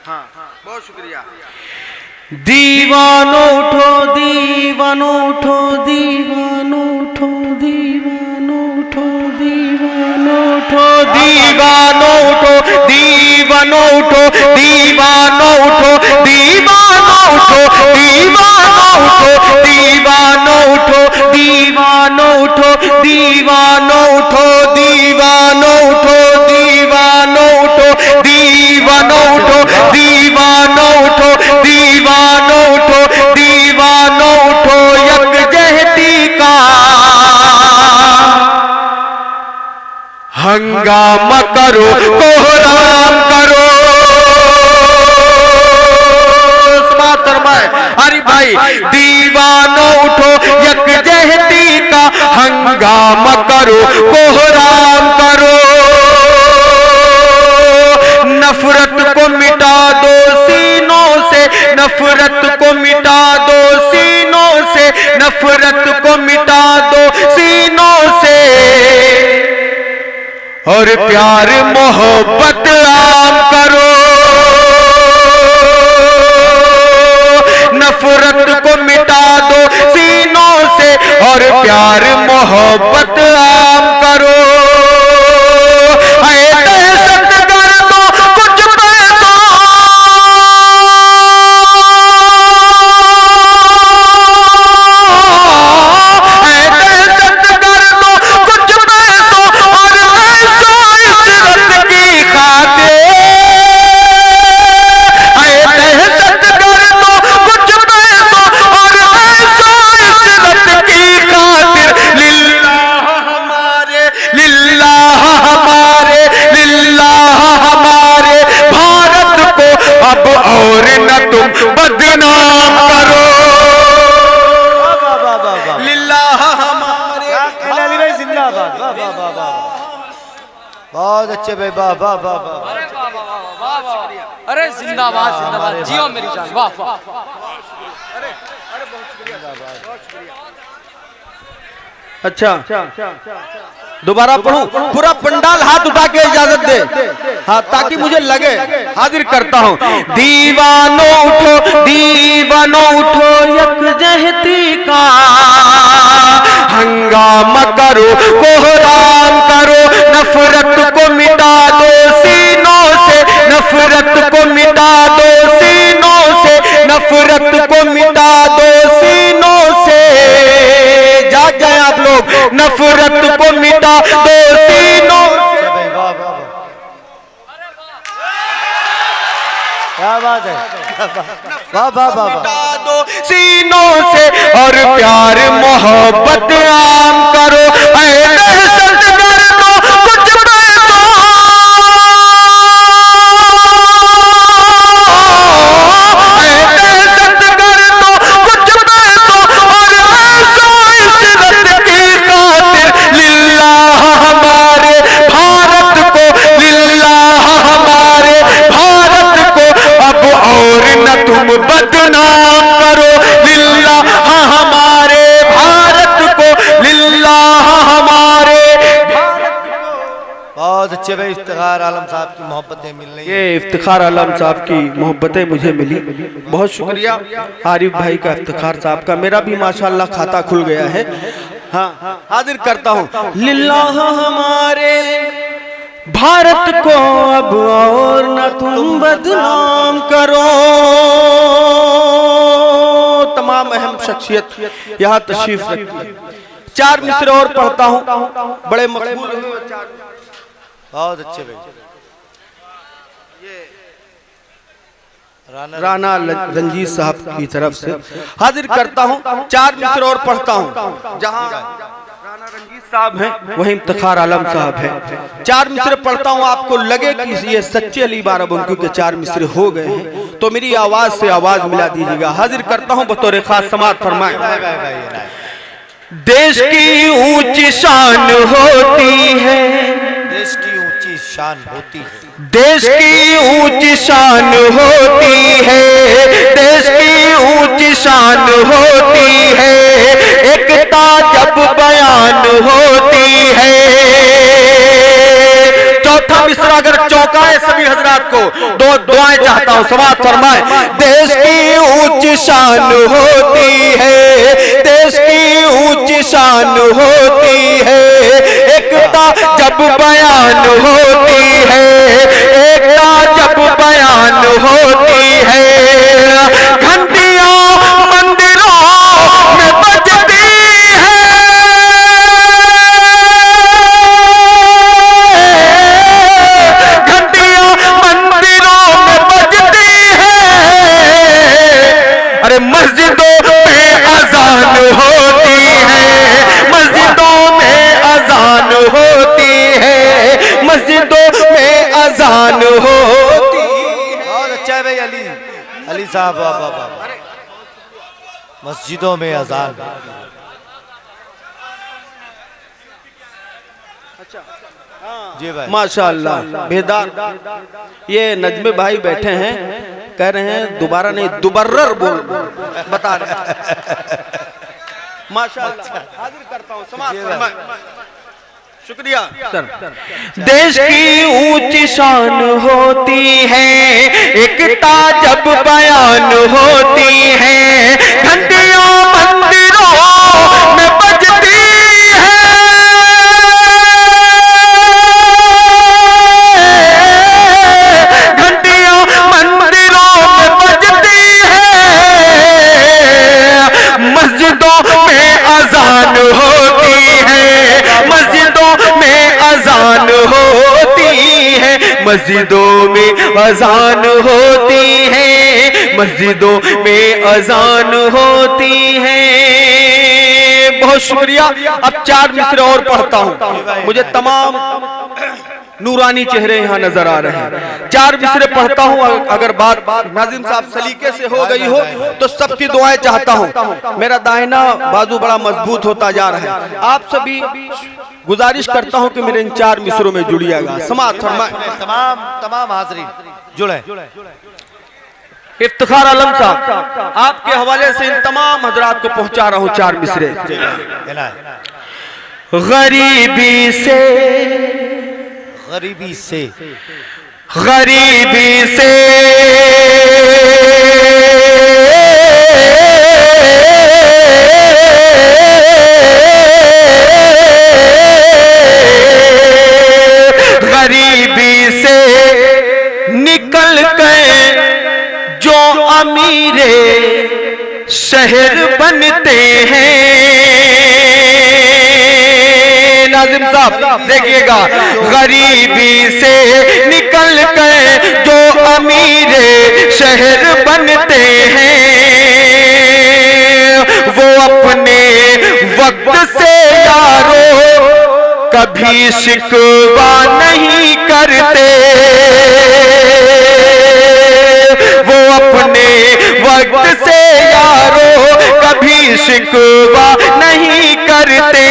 हाँ बहुत शुक्रिया। दीवानो उठो दीवानो उठो दीवानो उठो दीवानो उठो दीवानो उठो दीवानो उठो दीवानो उठो दीवानो उठो दीवानो उठो दीवानो उठो दीवानो उठो दीवानो उठो दीवानो उठो दीवानो उठो दीवानो उठो दीवानो उठो दीवानो उठो दीवानो उठो दीवानो उठो यकजहती का हंगामा करो कोहराम करो। अरे भाई दीवानो उठो यकजहती का हंगामा करो कोहराम करो। नफरत को मिटा दो सीनों से नफरत को मिटा दो सीनों से नफरत को मिटा दो सीनों से और प्यार मोहब्बत आम करो। नफरत को मिटा दो सीनों से और प्यार मोहब्बत आम करो। बदनाम करो लिल्लाह हमारे। जिंदाबाद वाह वाह वाह वाह बहुत अच्छे भाई वाह वाह वाह वाह। अरे जिंदाबाद जिंदाबाद जियो मेरी जान वाह वाह। अरे अरे बहुत शुक्रिया बहुत शुक्रिया। अच्छा दोबारा पढ़ूं पूरा पंडाल हाथ उठा के इजाजत दे हाँ ताकि मुझे लगे हाजिर करता हूं। दीवानो उठो दीवानो उठो यकजहती का हंगामा करो कोहराम करो। नफरत को मिटा दो सीनों से नफरत को मिटा दो सीनों से नफरत को मिटा दो सीनों से। जाग गए आप लोग नफरत को मिटा दो सीनों से। क्या बात है वाह वाह वाह मिटा दो सीनों से और प्यार मोहब्बत आम करो। दहशत गर्दों कुछ पैसों दहशत गर्दों कुछ पैसों और ऐसो इज्जत की खातिर लिल्लाह हमारे भारत को लिल्लाह हमारे भारत को अब और न तुम बदनाम करो। लिल्लाह हमारे भारत को लिल्लाह हमारे बहुत अच्छे भाई। इफ्तिखार आलम साहब की मोहब्बतें मिल रही हैं। ये इफ्तिखार आलम साहब की मोहब्बतें मुझे मिली बहुत शुक्रिया। आरिफ भाई का इफ्तिखार साहब का मेरा भी माशाल्लाह खाता खुल गया है। हाँ हाजिर करता हूँ। लिल्लाह हमारे भारत को अब और न तुम बदनाम करो। तमाम अहम शख्सियत यहाँ तशरीफ रखती है। चार मिसरे और पढ़ता हूँ बड़े मकबूल बहुत अच्छे भाई। राना रंजीत साहब की तरफ से हाजिर करता हूँ। चार मिसरे और पढ़ता हूँ। जहाँ राना रंजीत साहब हैं वही इफ्तिखार आलम साहब हैं। चार मिसरे पढ़ता हूँ आपको लगे कि ये सच्चे अली बाराबंकी के चार मिसरे हो गए हैं तो मेरी आवाज से आवाज मिला दीजिएगा। हाजिर करता हूँ बतौर खास समात फरमाए। देश की ऊंची शान होती है देश की ऊंची शान होती है देश की ऊंची शान होती है देश की ऊंची शान होती है एकता जब बयान होती है। चौथा मिसरा अगर चौंकाए सभी हजरात को, दो दुआएं चाहता हूं, समाअत फरमाए। देश की ऊंची शान होती है, देश की ऊंची शान होती है, एकता जब बयान होती है, एकता जब बयान होती है, घंटियां मंदिरों में बजती है, घंटियां मंदिरों में बजती है, अरे मस्जिदों में अजान होती है, मस्जिदों में अजान होती है, मस्जिदों में अजान होती है। बहुत अच्छा है भाई अली, अली साहब, वाह वाह वाह। मस्जिदों में अजान, जी भाई माशाअल्लाह बेदार। ये नजमे भाई बैठे हैं, कह रहे हैं दोबारा नहीं दुबर्रर बोल बता रहे माशाअल्लाह। हाजिर करता हूं, समाअत फरमाए। शुक्रिया सर। देश की ऊंची शान होती है, एकता जब बयान होती है, घंटियां मंदिरों में बजती है, घंटियां मंदिरों में बजती है, मस्जिदों में अजान होती है, मस्जिदों में अजान होती है, मस्जिदों में अजान होती है, मस्जिदों में अजान होती है। बहुत शुक्रिया। अब 4 मिसरे और पढ़ता हूं, मुझे तमाम नूरानी चेहरे यहाँ नजर आ रहे हैं। 4 मिसरे पढ़ता हूँ, अगर बात नाजिम साहब सलीके से हो गई हो तो सबकी दुआएं चाहता हूँ। मेरा दाहिना बाजू बड़ा मजबूत होता जा रहा है। आप सभी गुजारिश करता हूँ कि मेरे इन 4 मिसरों में जुड़िएगा। समाअत फरमाए। तमाम हाज़रीन जुड़े। इफ्तिखार आलम साहब, आपके हवाले से इन तमाम हजरात को पहुंचा रहा हूँ 4 मिसरे। गरीबी से, गरीबी से, गरीबी से गरीबी से निकल गए जो अमीरे शहर बनते हैं। नाजिम साहब देखिएगा, गरीबी से निकल गए जो अमीरे शहर बनते हैं, वो अपने वक्त से यारो कभी शिकवा नहीं करते, वो अपने वक्त से यारो कभी शिकवा नहीं करते।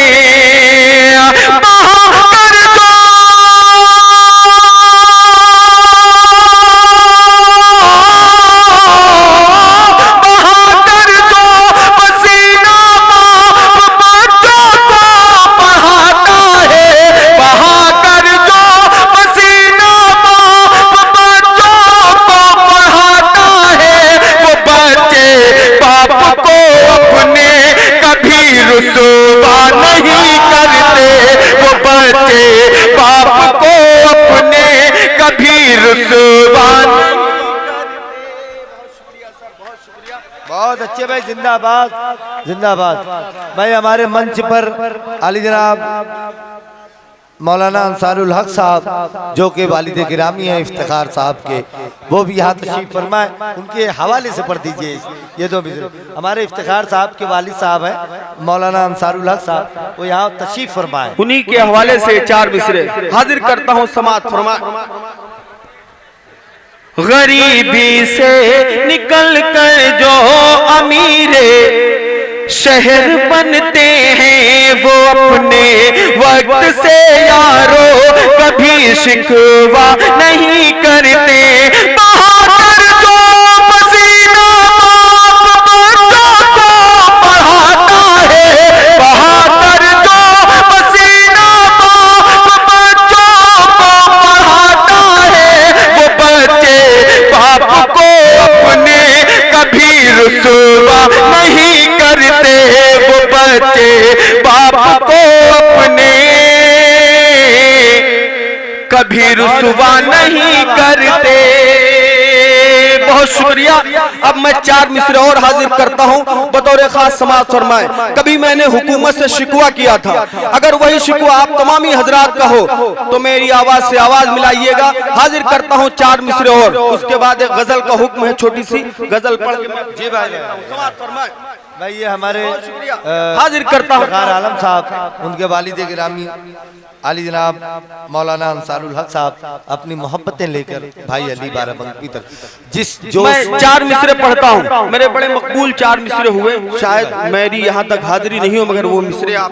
रुसवा नहीं करते, वो बच्चे बाप को अपने कभी रुसवा नहीं करते। बहुत अच्छे भाई, जिंदाबाद जिंदाबाद भाई। हमारे मंच पर अली जनाब मौलाना अंसारुल हक साहब जो कि वालिद गिरामी हैं इफ्तिखार साहब के, वो भी यहाँ तशरीफ फरमाए। उनके हवाले से पढ़ दीजिए ये 2 मिसरे। हमारे इफ्तिखार साहब के वालिद साहब हैं मौलाना अंसारुल हक साहब, वो यहाँ तशरीफ फरमाए। उन्हीं के हवाले से 4 मिसरे हाजिर करता हूँ। समाअत फरमाए। गरीबी से निकल कर जो अमीरे शहर बनते हैं, वो अपने वक्त से यारो कभी शिकवा नहीं करते। बहादुर जो पसीना बच्चों को पढ़ाता है, बहादुर जो पसीना बच्चों को पढ़ाता अपने कभी रुसवा नहीं करते, वो बच्चे बाप को अपने कभी रुसवा नहीं करते। बहुत शुक्रिया। अब मैं 4 मिसरे और हाजिर करता हूं बतौर खास समाज फरमाए। कभी मैंने हुकूमत से शिकवा किया था, अगर वही शिकवा आप तमामी हजरात का हो तो मेरी आवाज से आवाज मिलाइएगा। हाजिर करता हूं 4 मिसरे और, उसके बाद एक गजल का हुक्म है, छोटी सी गजल पढ़ के मैं जी भाई समाज फरमाए। भाई ये हमारे हाजिर करता हूं इफ्तिखार आलम साहब, उनके वालिद गिरामी आली जनाब मौलाना अंसारुल हक साहब अपनी मोहब्बतें लेकर भाई अली बाराबंकी तक जिस जो मैं 4 मिसरे पढ़ता हूँ, मेरे बड़े मकबूल 4 मिसरे हुए, शायद मेरी यहाँ तक हाजिरी नहीं हो मगर वो मिसरे आप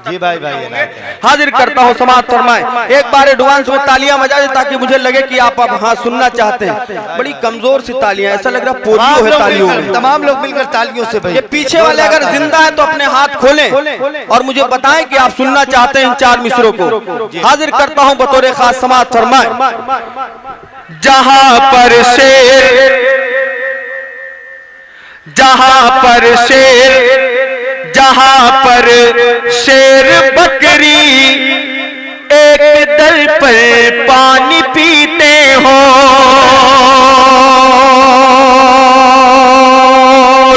जी भाई हाजिर करता हूँ। समाज फरमाए। एक बार एडवांस में तालियां बजा दे ताकि मुझे लगे कि आप अब हाँ सुनना चाहते हैं। बड़ी कमजोर सी तालियां, ऐसा लग रहा पोलियो है तालियों में। तमाम लोग मिलकर तालियों से भाई। ये पीछे वाले अगर जिंदा है तो अपने हाथ खोलें और मुझे बताएं कि आप सुनना चाहते हैं इन 4 मिसरों को। हाजिर करता हूँ बतौर खास। समाज फरमाए। जहां पर शेर, जहां पर शेर, जहां पर शेर बकरी एक दल पर पानी पीते हो,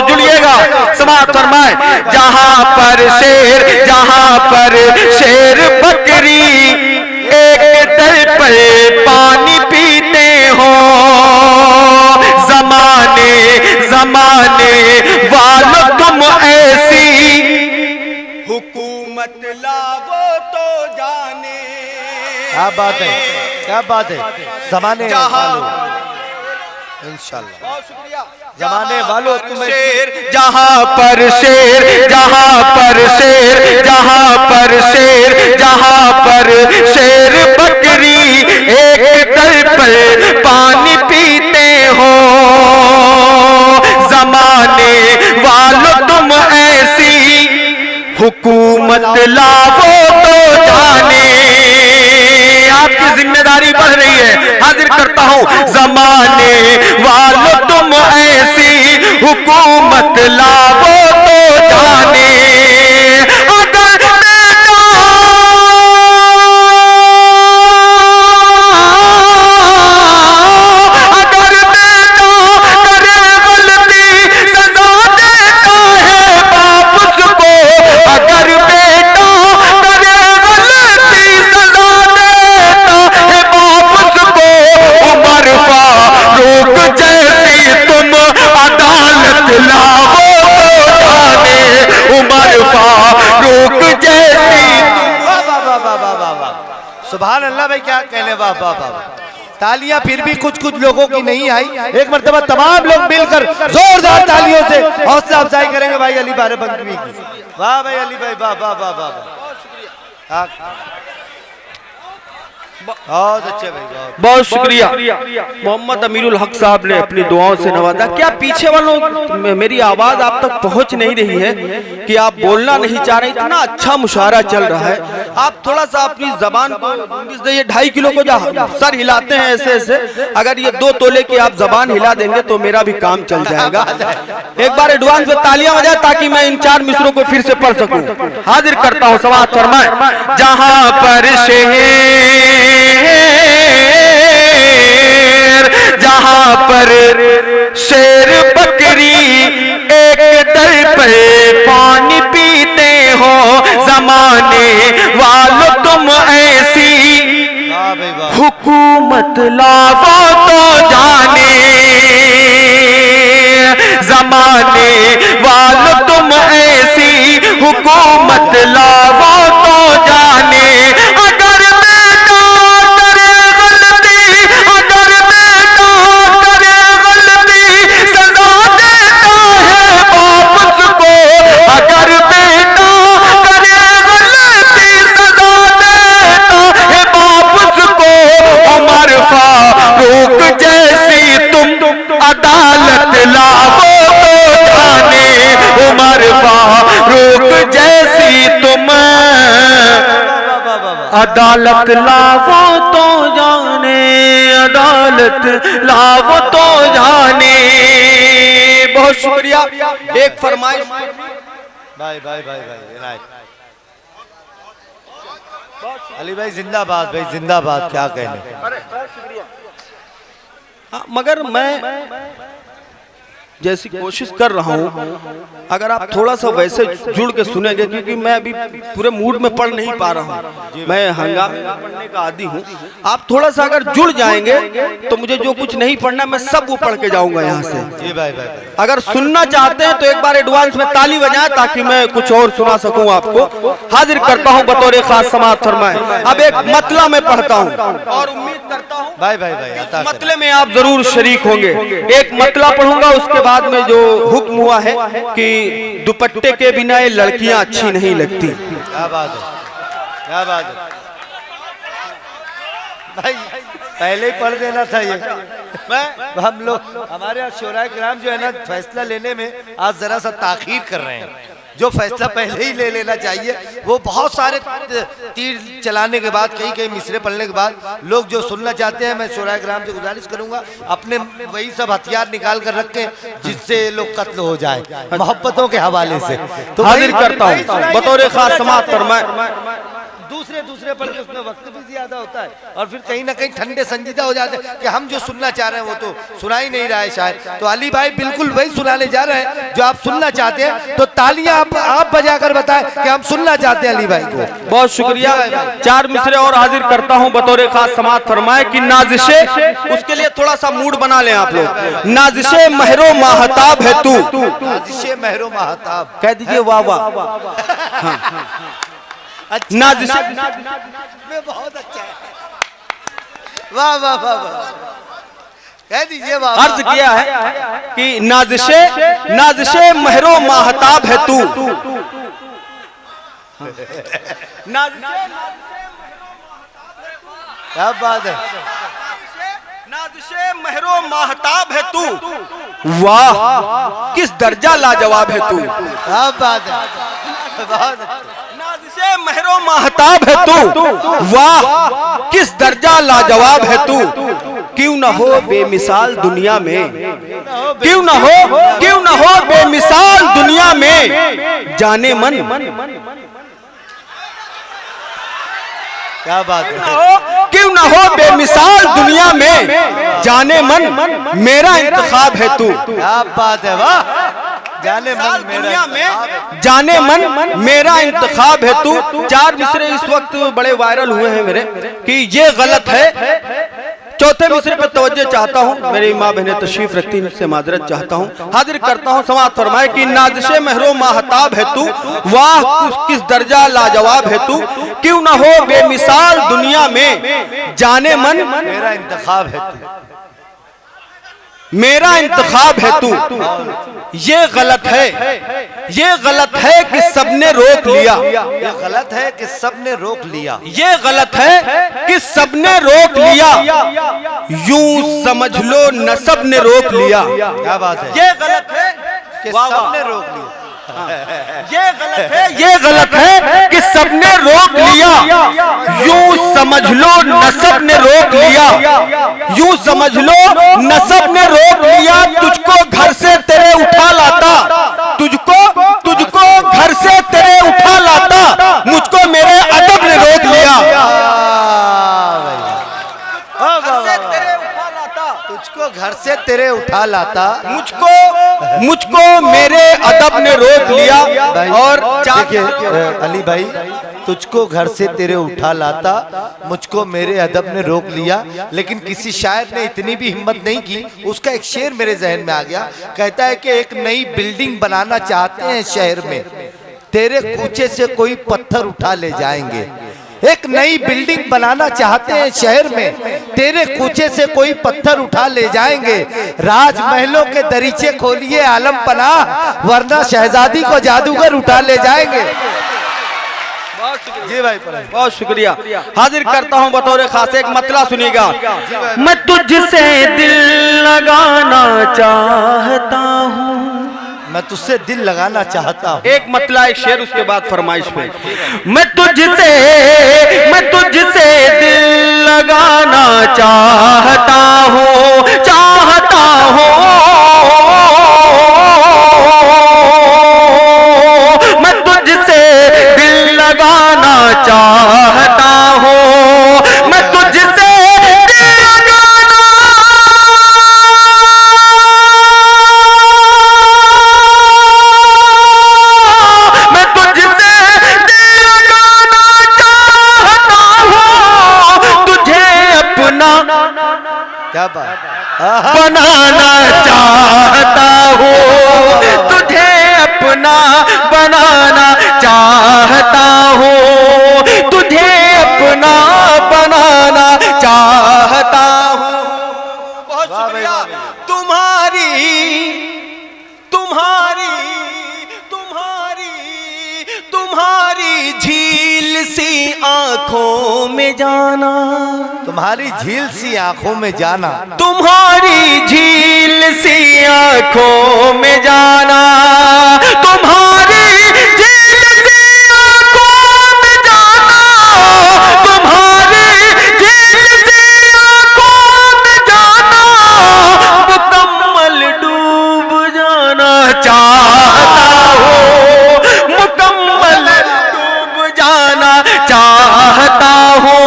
जुड़िएगा। समाज फरमाए। जहां पर शेर, जहां पर शेर बकरी एक दल पर पानी पीते हो, जमाने जमाने वालों तुम ऐसी हुकूमत लावो तो जाने। क्या बात है, क्या बात है। जमाने वालों इंशाल्लाह, बहुत शुक्रिया। जमाने वालों तुम शेर, जहां पर शेर, जहां पर शेर, जहां पर शेर, जहां पर शेर बकरी एक दल पर पानी पीते हो, जमाने वालों तुम ऐसी हुकूमत लावो तो जाने। आपकी जिम्मेदारी बढ़ रही है। हाजिर करता हूं। जमाने वालों तुम ऐसी हुकूमत लावो तो जाने। अगर सुभान अल्लाह भाई, क्या कहने। वाह वाह वाह। तालियां फिर भी कुछ कुछ लोगों की नहीं आई। एक मर्तबा तमाम लोग मिलकर जोरदार तालियों से हौसला अफजाई करेंगे भाई अली बाराबंकी की। वाह भाई अली भाई, वाह वाह वाह वाह। बहुत अच्छे भाई, बहुत शुक्रिया। मोहम्मद अमीरुल हक साहब ने अपनी दुआओं से नवाजा। क्या पीछे वालों मेरी आवाज आप तक पहुंच नहीं रही है कि आप बोलना नहीं चाह रहे? इतना अच्छा मुशायरा चल रहा है, आप थोड़ा सा अपनी जबान को 2.5 किलो को जहाँ सर हिलाते हैं ऐसे ऐसे, अगर ये 2 तोले की आप जबान हिला देंगे तो मेरा भी काम चल जाएगा। एक बार एडवांस में तालियां बजाए ताकि मैं इन 4 मिसरों को फिर से पढ़ सकूं। हाजिर करता हूं। समाज फरमाए। जहां पर शेर, जहां पर शेर बकरी एक दल पर पानी पीते हो, जमाने वालों तुम ऐसी हुकूमत लावो तो जाने, जमाने वालों तुम ऐसी हुकूमत लावो तो जाने। अदालत लावो तो जाने, उमर फारूक जैसी तुम अदालत लावो तो जाने, अदालत लावो तो जाने। बहुत शुक्रिया। एक फरमाइश भाई भाई भाई भाई इनायत। अली भाई जिंदाबाद, भाई जिंदाबाद, क्या कहने। हाँ, मगर मैं जैसी कोशिश कर रहा हूँ, अगर आप थोड़ा सा वैसे जुड़ के सुनेंगे, क्योंकि मैं अभी पूरे मूड में पढ़ नहीं पा रहा हूँ, मैं हंगामे में पढ़ने का आदी हूँ। आप थोड़ा सा अगर जुड़ जाएंगे तो मुझे जो कुछ नहीं पढ़ना मैं सब वो पढ़ के जाऊंगा यहाँ से। जी भाई भाई, अगर सुनना चाहते हैं तो एक बार एडवांस में ताली बजाएं ताकि मैं कुछ और सुना सकूं आपको। हाजिर करता हूं बतौर खास समाअत फरमाएं। अब एक मतला में पढ़ता हूं और उम्मीद करता हूं भाई भाई भाई इस मतले में आप जरूर शरीक होंगे। एक मतला पढ़ूंगा, उसके बाद में जो हुक्म हुआ है कि दुपट्टे के बिना ये लड़कियां अच्छी नहीं लगती। क्या बात है, क्या बात है भाई, पहले ही पढ़ देना था ये। हम लोग हमारे यहाँ शोराए किराम जो है ना, फैसला लेने में आज जरा सा ताखीर कर रहे हैं। जो फैसला पहले ही ले लेना चाहिए, वो बहुत सारे तीर चलाने के बाद, कई कई मिसरे पढ़ने के बाद लोग जो सुनना चाहते हैं, मैं शोराए किराम से गुजारिश करूंगा अपने वही सब हथियार निकाल कर रखें जिससे लोग कत्ल हो जाए मोहब्बतों के हवाले से। तो हाजिर करता हूँ बतौर खास समाअत फरमाएं। दूसरे पढ़ के उसमें वक्त भी ज्यादा होता है और फिर कहीं ना कहीं ठंडे संजीदा हो जाते हैं कि हम जो सुनना चाह रहे हैं वो तो सुना ही नहीं रहा है शायद। तो अली भाई बिल्कुल वही सुनाने जा रहे हैं जो आप सुनना चाहते हैं, तो तालियां आप बजाकर बताएं कि हम सुनना चाहते हैं अली भाई को। बहुत शुक्रिया। चार मिसरे और हाजिर करता हूं बतौर खास समाअत फरमाए कि नाज़िशे, उसके लिए थोड़ा सा मूड बना लें आप लोग। नाज़िशे महरो माहताब है तू, नाज़िशे महरो माहताब कह दीजिए वाह वाह। नाज़िशे में बहुत अच्छा है, वाह वाह वाह वाह, कह दीजिए वाह। अर्ज किया है कि नाज़िशे महरो माहताब है तू। क्या बात है, नाज़िशे महरो माहताब है तू, वाह किस दर्जा लाजवाब है तू। क्या बात है, बहुत अच्छा। नाज़िशे महरो माहताब है तू, वाह किस दर्जा लाजवाब है तू। क्यों न हो बेमिसाल दुनिया में, क्यों न हो बेमिसाल दुनिया में, जाने मन क्या बात है, क्यों न हो बेमिसाल दुनिया में, जाने मन मेरा इंतखाब है तू। क्या बात है, वाह, जाने मन दुनिया में, जाने मन मेरा इंतखाब है तू। चार मिसरे इस वक्त बड़े वायरल हुए हैं मेरे कि ये गलत है। चौथे मिसरे पर तवज्जो चाहता हूँ, मेरी माँ बहनें तशरीफ रखती हैं, से माजरत चाहता हूँ। हाजिर करता हूँ समाअत फरमाए कि नाज़िशे महरो माहताब है तू, वाह किस दर्जा लाजवाब है तू। क्यों न हो बेमिसाल दुनिया में, जाने मन मेरा इंतखाब है तू, मेरा इंतखाब है तू। ये गलत है कि सबने रोक लिया, ये गलत है कि सबने रोक लिया, ये गलत है कि सबने रोक लिया, यूं समझ लो न सबने रोक लिया। क्या बात है, ये गलत है कि सबने रोक लिया, ये गलत है कि सबने रोक लिया, यूं समझ लो न सबने रोक लिया, यूं समझ लो न सबने रोक लिया। तुझको घर से तेरे उठा लाता, तुझको घर से तेरे उठा लाता, मुझको मेरे अदब ने रोक लिया। तुझको घर से तेरे उठा लाता, मुझको मेरे अदब ने रोक लिया। और देखिए अली भाई, तुझको घर से तेरे उठा लाता, मुझको मेरे अदब ने रोक लिया। लेकिन किसी शायर ने इतनी भी हिम्मत नहीं की, उसका एक शेर मेरे जहन में आ गया। कहता है कि एक नई बिल्डिंग बनाना चाहते हैं शहर में, तेरे कूचे से कोई पत्थर उठा ले जाएंगे। एक नई बिल्डिंग बनाना चाहते हैं शहर में, तेरे कूचे से कोई पत्थर उठा ले जाएंगे। राजमहलों के दरीचे खोलिए आलम पनाह, वरना शहजादी को जादूगर उठा ले जाएंगे। जी भाई, बहुत शुक्रिया। हाजिर करता हूँ बतौर खास एक मतला सुनिएगा। मैं तुझसे दिल लगाना चाहता हूँ, मैं तुझसे दिल लगाना चाहता हूँ। एक मतला एक शेर, उसके बाद फरमाइश पे। मैं तुझसे दिल लगाना चाहता हूँ, क्या बात। बनाना चाहता हूँ तुझे अपना, बनाना चाहता हूँ तुझे अपना, बनाना चाहता हूँ। बहुत शुक्रिया। तुम्हारी तुम्हारी तुम्हारी तुम्हारी झील सी आंखों में जाना, तुम्हारी झील सी आंखों में जाना, तुम्हारी झील सी आंखों में जाना, तुम्हारी झील सी आंखों में जाना, तुम्हारी झील सी आंखों में जाना, मुकम्मल डूब जाना चाहता हूँ, मुकम्मल डूब जाना चाहता हूँ।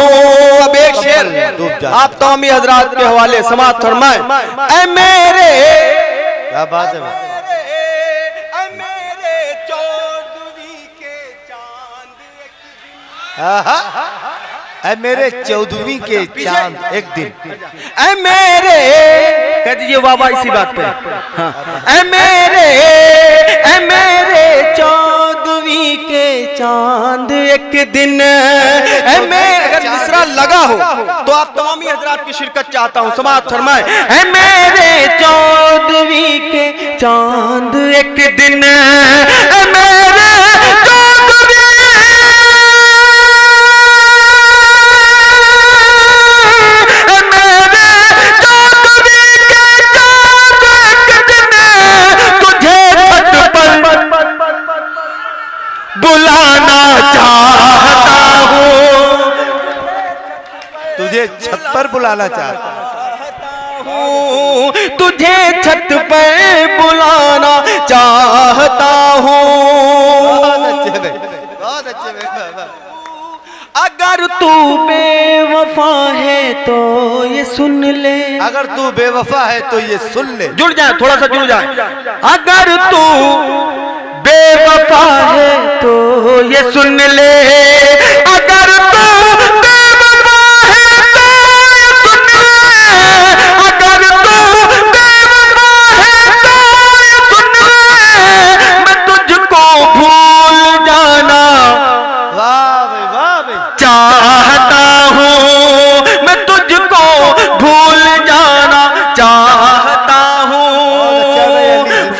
अब एक शेर आप तमामी हजरात के हवाले समाअत फरमाएं। ऐ मेरे, क्या बात है, ऐ मेरे चौदहवीं के चांद एक दिन, ऐ मेरे 14वीं के चांद एक दिन, ऐ मेरे, कह दीजिए वाह वाह इसी बात पे। हाँ। ऐ मेरे 14वीं के चांद एक दिन, ऐ मेरे, अगर मिसरा लगा हो तो आप तमामी हजरात की शिरकत चाहता हूँ, समाअत फरमाएं। ऐ मेरे 14वीं के चांद एक दिन, ऐ मेरे 14वीं, ऐ मेरे 14वीं के चांद एक दिन, तुझे छत पर बुलाना चाहता हूँ, तुझे छत पर बुलाना चाहता हूँ, तुझे छत पे बुलाना चाहता हूँ। बहुत अच्छे भाई, बहुत अच्छे भाई। अगर तू बेवफा है तो ये सुन ले, अगर तू बेवफा है तो ये सुन ले, जुड़ जाए, थोड़ा सा जुड़ जाए। अगर तू बेवफा है तो ये सुन ले, अगर तू बेवफा है तो ये सुन ले, अगर तू बेवफा है तो ये सुन ले, मैं तुझको भूल जाना वाह भाई, वाह भाई। चाहता हूँ, मैं तुझको भूल जाना चाहता हूँ।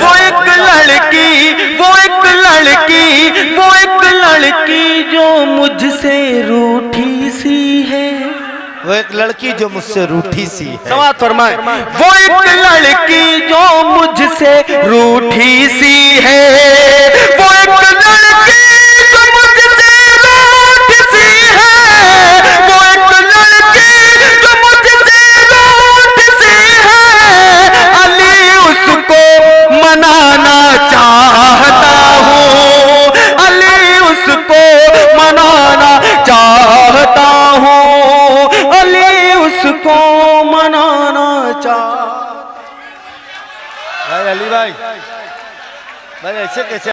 वो एक लड़की, वो एक लड़की, वो एक लड़की जो मुझसे रूठी सी है, वो एक लड़की जो मुझसे रूठी सी है, समाअत फरमाएं। वो एक लड़की जो मुझसे रूठी सी है, वो एक लड़की जो मुझसे रूठी सी है, वो एक लड़की जो मुझसे रूठी सी है, अली उसको मनाना चाहता हूँ, अली उसको मनाना चाहता हूँ, अली उसको मनाना चाहता। भाई अली भाई, भाई ऐसे कैसे